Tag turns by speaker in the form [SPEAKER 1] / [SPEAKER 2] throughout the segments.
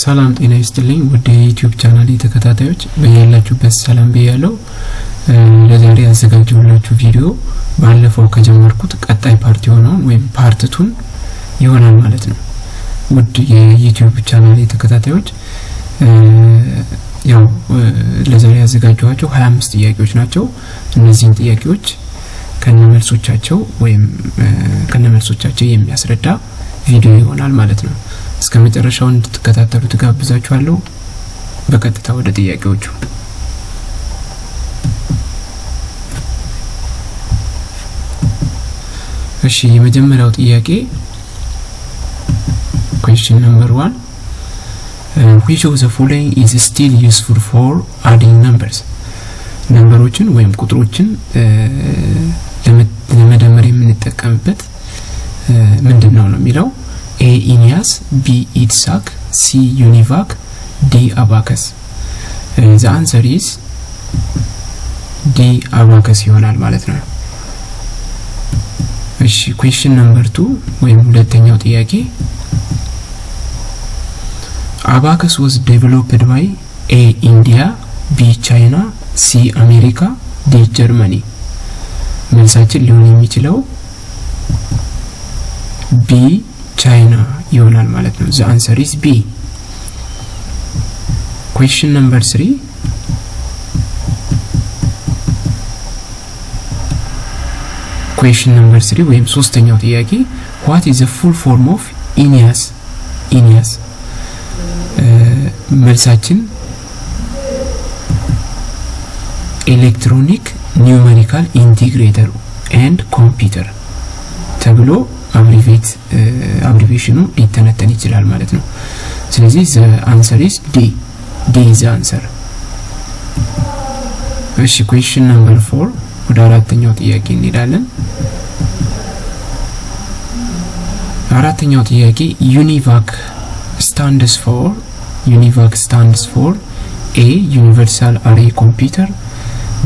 [SPEAKER 1] ሰላም ጤና ይስጥልኝ ወደ ዩቲዩብ ቻናል ተከታታዮች በእያላችሁበት ሰላም በያለው ለዛሬ ያዘጋጀሁላችሁ ቪዲዮ ባለፈው ከጀመርኩት ቀጣይ ፓርት ሆነውን ወይም ፓርት 2 ይሆናል ማለት ነው። ውድ የዩቲዩብ ቻናል ተከታታዮች ያው ለዛሬ ያዘጋጀኋቸው 25 ጥያቄዎች ናቸው። እነዚህን ጥያቄዎች ከነመልሶቻቸው ወይም ከነመልሶቻቸው የሚያስረዳ ቪዲዮ ይሆናል ማለት ነው። እስከመጨረሻው እንድትከታተሉት ጋብዛችኋለሁ። በቀጥታ ወደ ጥያቄዎቹ። እሺ የመጀመሪያው ጥያቄ question number 1 which of the following is still useful for adding numbers? ነምበሮችን ወይም ቁጥሮችን ለመደመር የምንጠቀምበት ምንድነው ነው የሚለው A Ineas, B Itsak, C Univac, D Abacus. The answer is D Abacus ይሆናል ማለት ነው። እሺ question number 2 ወይም ሁለተኛው ጥያቄ Abacus was developed by A India, B China, C America, D Germany. መልሳችን ሊሆን የሚችለው B China ይሆናል ማለት ነው። The answer is B. Question number 3 Question number 3 ወይም ሶስተኛው ጥያቄ What is the full form of Ineas? Ineas መልሳችን Electronic Numerical Integrator and Computer ተብሎ abbreviation ሊተነተን ይችላል ማለት ነው። ስለዚህ the answer is D. D is the answer. እሺ question number 4 ወደ አራተኛው ጥያቄ እንሄዳለን። አራተኛው ጥያቄ Univac stands for A Universal Array Computer,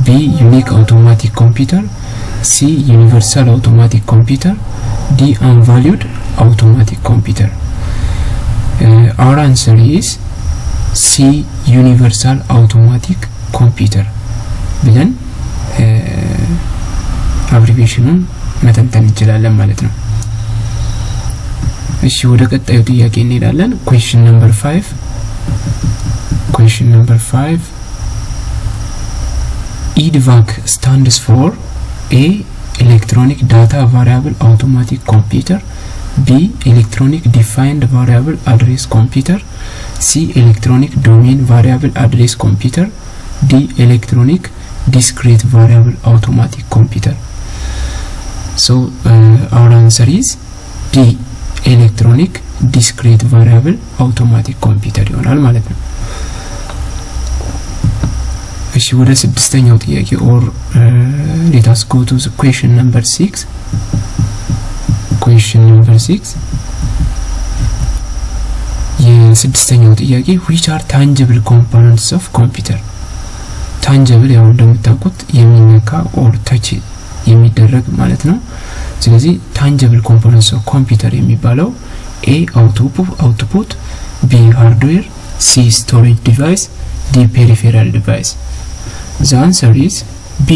[SPEAKER 1] B Unique Automatic Computer, C Universal Automatic Computer, D Unvalued Automatic Computer. Our answer is C Universal Automatic Computer. ብለን አብሪቪዬሽኑን መተንተን እንችላለን ማለት ነው። እሺ ወደ ቀጣዩ ጥያቄ እንሄዳለን። question number 5 EDVAC stands for A Electronic Data Variable Automatic Computer, B Electronic Defined Variable Address Computer, C Electronic Domain Variable Address Computer, D Electronic Discrete Variable Automatic Computer. So our answer is D Electronic Discrete Variable Automatic Computer ይሆናል ማለት ነው። እሺ ወደ ስድስተኛው ጥያቄ or let us go to the question number 6. Question number 6 የስድስተኛው ጥያቄ which are tangible components of computer? tangible ያው እንደምታውቁት የሚነካ or touch የሚደረግ ማለት ነው። ስለዚህ tangible components of computer የሚባለው A output, B hardware, C storage device, D peripheral device. The answer is B.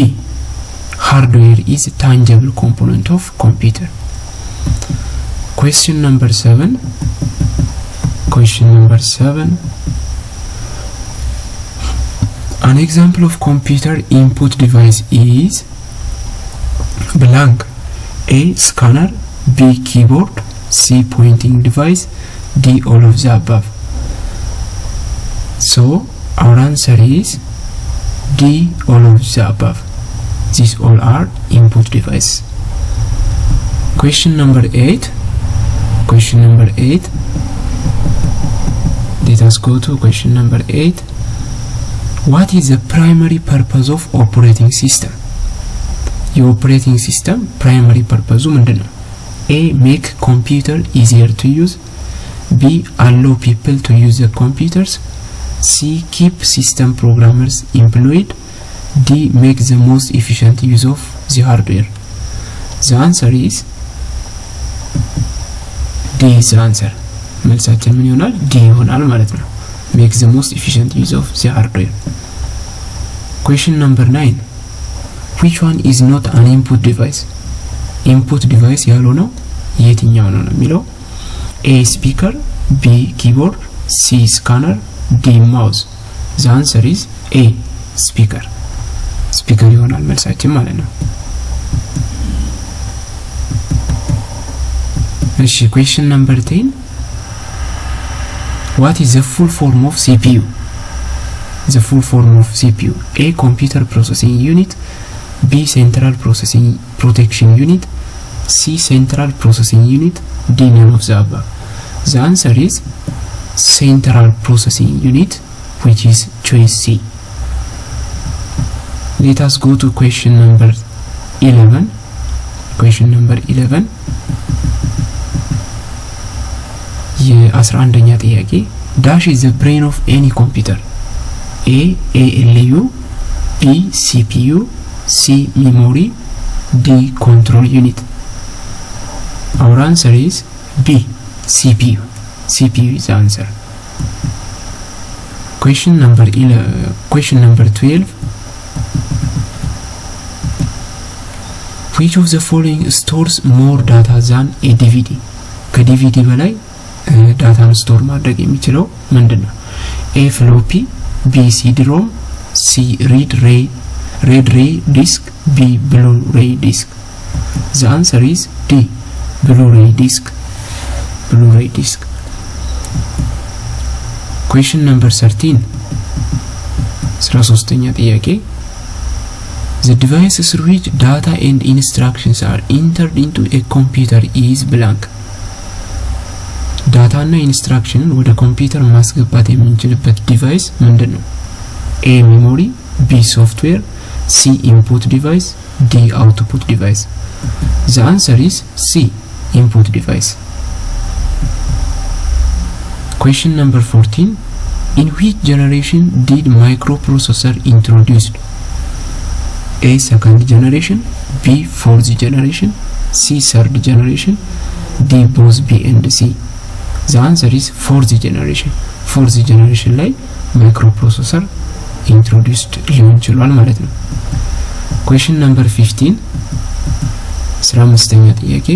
[SPEAKER 1] Hardware is a tangible component of computer. Question number 7 An example of computer input device is blank. A scanner, B keyboard, C pointing device, D all of the above. So our answer is D all of the above. These all are input device. Question number 8 let us go to question number 8. What is the primary purpose of operating system? Your operating system primary purpose ምንድነው? A make computer easier to use, B allow people to use the computers, C keep system programmers employed, D make the most efficient use of the hardware. The answer is D is the answer. መልሳችን ምን ይሆናል? D ይሆናል ማለት ነው። makes the most efficient use of the hardware. Question number 9. Which one is not an input device? Input device ያልሆነው የትኛው ነው የሚለው? A speaker, B keyboard, C scanner, D mouse. The answer is A speaker. Speaker ይሆናል መልሳችን ማለት ነው። እሺ question number 10. What is the full form of CPU? The full form of CPU: A computer processing unit, B central processing protection unit, C central processing unit, D none of the above. The answer is central processing unit, which is choice C. Let us go to question number 11. Question number 11. የ11ኛ ጥያቄ dash is the brain of any computer. A ALU, B CPU, C memory, D control unit. Our answer is B CPU. CPU is the answer. Question number 12. Which of the following stores more data than a DVD? ከዲቪዲ በላይ ዳታን ስቶር ማድረግ የሚችለው ምንድነው? A floppy, B CD-ROM, C read ray disk, B Blu-ray disk. The answer is D Blu-ray disk. Blu-ray disk. Question number 13. 13ኛ ጥያቄ The device through which data and instructions are entered into a computer is blank. ዳታ እና ኢንስትራክሽንን ወደ ኮምፒውተር ማስገባት የምንችልበት ዲቫይስ ምንድነው? A memory, B software, C input device, D output device. The answer is C input device. Question number 14. In which generation did microprocessor introduced? A second generation, B fourth generation, C third generation, D both B and C. The answer is fourth generation. Fourth generation ላይ microprocessor introduced ሊሆን ይችላል ማለት ነው። Question number 15. 15ኛ ጥያቄ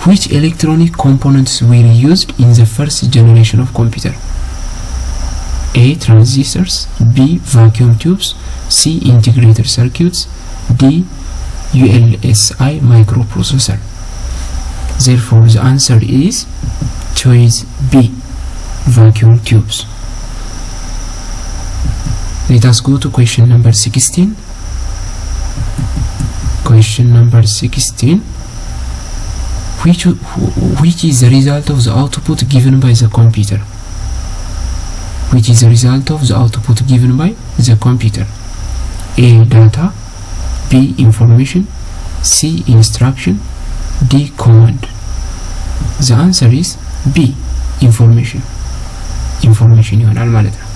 [SPEAKER 1] Which electronic components were used in the first generation of computer? A transistors, B vacuum tubes, C integrated circuits, D ULSI microprocessor. Therefore the answer is choice B vacuum tubes. Let us go to question number 16. Question number 16. Which is the result of the output given by the computer? Which is the result of the output given by the computer? A data, B information, C instruction, D command. The answer is B information. Information ይሆናል ማለት ነው።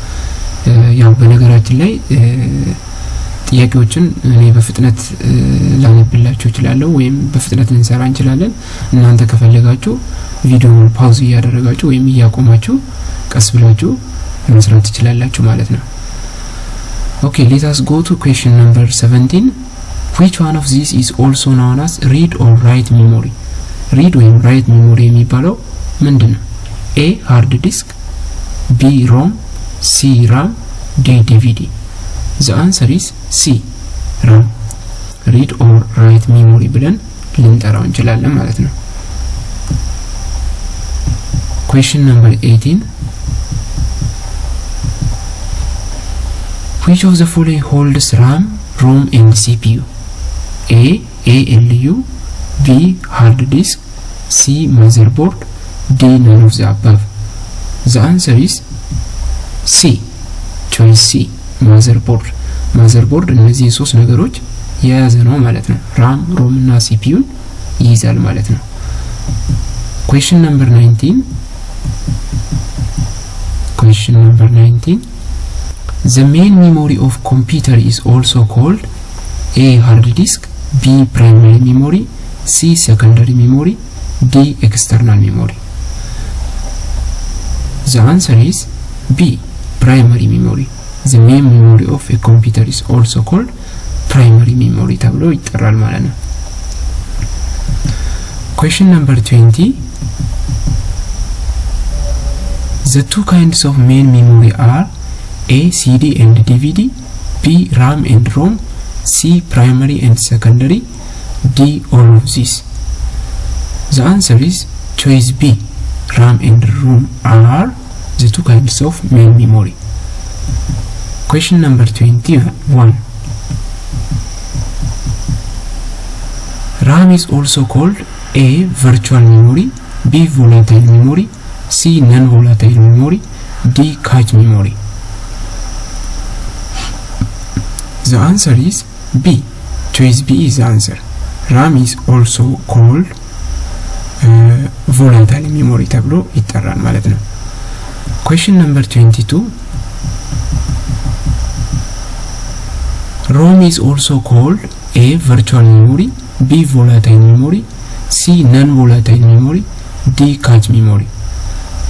[SPEAKER 1] ያው በነገራችን ላይ ጥያቄዎችን እኔ በፍጥነት ላነብላችሁ እችላለሁ ወይም በፍጥነት ልንሰራ እንችላለን። እናንተ ከፈለጋችሁ ቪዲዮውን ፓውዝ እያደረጋችሁ ወይም እያቆማችሁ ቀስ ብላችሁ መስራት ትችላላችሁ ማለት ነው። Okay, let us go to question number 17. Which one of these is also known as read or write memory? Read or write memory የሚባለው ምንድነው? A hard disk, B ROM, C RAM, D DVD. The answer is C RAM. Read or write memory ብለን ልንጠራው እንችላለን ማለት ነው። Question number 18. Which of the following holds RAM, ROM and CPU? A ALU, B hard disk, C motherboard, D none of the above. The answer is C choice C motherboard. Motherboard እነዚህ ሶስት ነገሮች የያዘ ነው ማለት ነው። RAM, ROM እና CPU ይይዛል ማለት ነው። Question number 19. Question number 19. The main memory of computer is also called A hard disk, B primary memory, C secondary memory, D external memory. The answer is B primary memory. The main memory of a computer is also called primary memory ተብሎ ይጠራል ማለት ነው። Question number 20. The two kinds of main memory are A. CD and DVD, B. RAM and ROM, C. primary and secondary, D. all of these. The answer is choice B. RAM and ROM are the two kinds of main memory. Question number 21. RAM is also called A. virtual memory, B. volatile memory, C. non-volatile memory, D. cache memory. The answer is B. Choice B is the answer. RAM is also called volatile memory ተብሎ ይጠራል ማለት ነው። Question number 22. ROM is also called A. virtual memory, B. volatile memory, C. non-volatile memory, D. cache memory.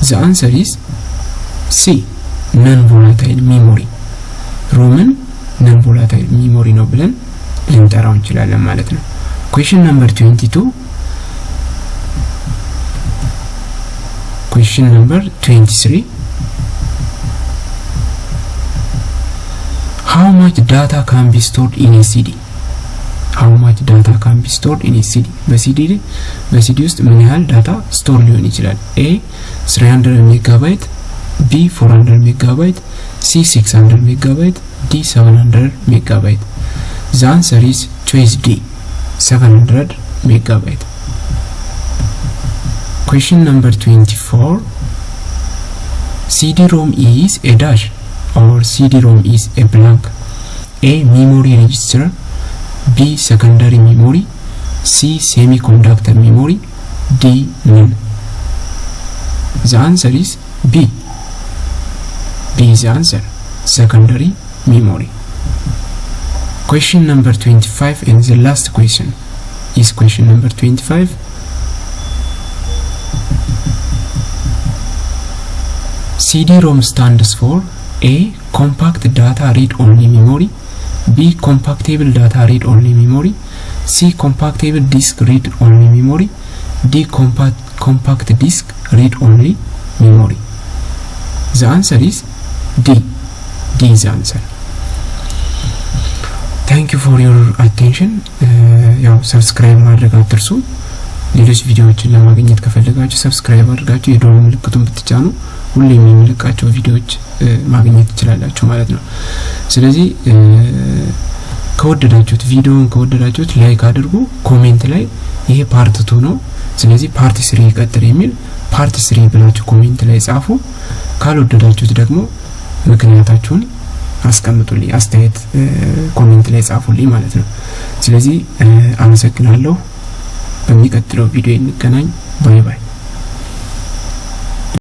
[SPEAKER 1] The answer is C. non-volatile memory. ROM non-volatile memory ነው ብለን ልንጠራው እንችላለን ማለት ነው። Question number 22. Question number 23. How much data can be stored in a CD? How much data can be stored in a CD? በሲዲ ውስጥ ምን ያህል ዳታ ስቶር ሊሆን ይችላል? A 300 ሜጋባይት፣ B 400 ሜጋባይት፣ C 600 ሜጋባይት፣ D 700 ሜጋባይት. The answer is choice D. 700 megabyte. Question number 24. CD-ROM is a dash or CD-ROM is a blank? A. memory register, B. secondary memory, C. semiconductor memory, D. none. The answer is B. B is the answer. Secondary memory. Question number 25 and the last question is question number 25. CD-ROM stands for A. compact data read-only memory, B. compactable data read-only memory, C. compactable disk read-only memory, D. compact disk read-only memory. The answer is D. D is the answer. Thank you for your attention. ያው ሰብስክራይብ ማድረግ አትርሱ። ሌሎች ቪዲዮዎችን ለማግኘት ከፈለጋችሁ ሰብስክራይብ አድርጋችሁ የደወል ምልክቱን ብትጫኑ ሁሌም የሚለቃቸው ቪዲዮዎች ማግኘት ትችላላችሁ ማለት ነው። ስለዚህ ከወደዳችሁት ቪዲዮውን ከወደዳችሁት ላይክ አድርጉ። ኮሜንት ላይ ይሄ ፓርት 2 ነው ስለዚህ ፓርት 3 ይቀጥል የሚል ፓርት 3 ብላችሁ ኮሜንት ላይ ጻፉ። ካልወደዳችሁት ደግሞ ምክንያታችሁን አስቀምጡልኝ፣ አስተያየት ኮሜንት ላይ ጻፉልኝ ማለት ነው። ስለዚህ አመሰግናለሁ። በሚቀጥለው ቪዲዮ እንገናኝ። ባይ ባይ።